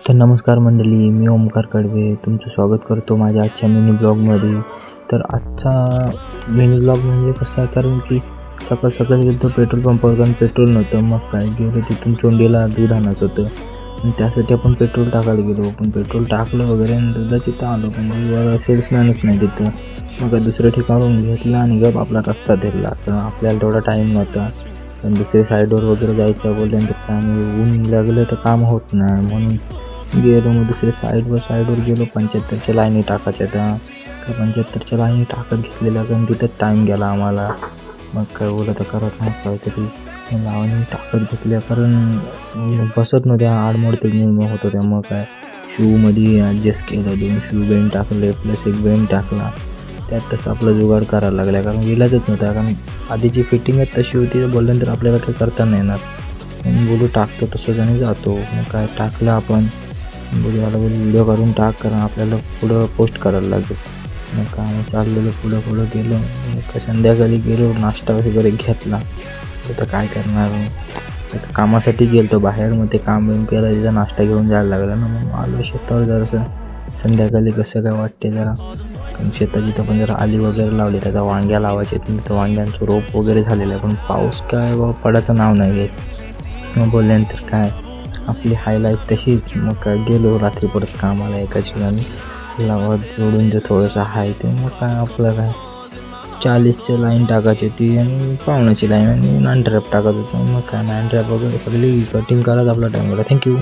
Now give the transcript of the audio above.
तर नमस्कार मंडळी, मी ओमकार कडवे तुमचं स्वागत करतो माझ्या आजच्या मिनी ब्लॉगमध्ये. तर आजचा मिनी ब्लॉग म्हणजे कसं आहे, कारण की सकाळ गेलो पेट्रोल पंपावर, कारण पेट्रोल नव्हतं. मग काय गेलो तिथून चोंडीला दूध आणायचं होतं आणि त्यासाठी आपण पेट्रोल टाकायला गेलो. पण पेट्रोल टाकलं वगैरे आणि दुधाचं तिथं आलो, पण सेल्समॅनच नाही तिथं. मग काय दुसऱ्या ठिकाणून घेतला आणि गप आपला रस्ता धरला. तर आपल्याला तेवढा टाईम नव्हता, पण दुसऱ्या साईडवर वगैरे जायचं बोलल्यानंतर काय ऊन लागलं तर काम होत नाही, म्हणून गेलो. मग दुसऱ्या साईडवर गेलो. 75च्या लाईनी टाकायच्या त्या 75च्या लाईनी टाकत घेतलेल्या, कारण तिथं टाईम गेला आम्हाला. मग काय बोलत करत नाही काहीतरी लावणी टाकत घेतल्या, कारण बसत नव्हत्या, आडमोड होत होत्या. मग काय शूमध्ये ॲडजस्ट केलं, 2 शू बेंड टाकले प्लस 1 बेंड टाकला. त्यात तसं आपलं जुगाड करायला लागला, कारण इलाजच नव्हता. कारण आधीची फिटिंग तशी होती, बोलल्यानंतर आपल्याला काही करता नाही येणार. म्हणून बोलू टाकतो तसंच आणि जातो. मग काय टाकलं आपण, बोलू व्हिडिओ काढून टाक, कारण आपल्याला पुढं पोस्ट करायला लागेल. मग काय चाललेलं पुढं गेलो. मग संध्याकाळी गेलो, नाश्ता वगैरे घेतला. तर काय करणार, आता कामासाठी गेलो तो बाहेर. मग ते काम केलं, तिथं नाश्ता घेऊन जायला लागला ना. मग आलो शेतावर जरासं. संध्याकाळी कसं काय वाटते जरा, कारण शेताची तर पण जरा आली वगैरे लावली, त्याचा वांग्या लावायचे. तर वांग्यांचं रोप वगैरे झालेलं आहे, पण पाऊस काय पडायचं नाव नाही घेत. मग बोलल्यानंतर काय आपली हाय लाईफ तशीच. मग काय गेलो रात्री परत कामाला एका ठिकाणी लावत जोडून जे थोडंसं आहे ते. मग काय आपलं काय 40ची लाईन टाकायची ती आणि 5ची लाईन आणि 9 ट्रॅप टाकायचं होतं. मग काय 9 ट्रॅप वगैरे सगळी कटिंग करायचं आपला टाईम गेला. थँक्यू.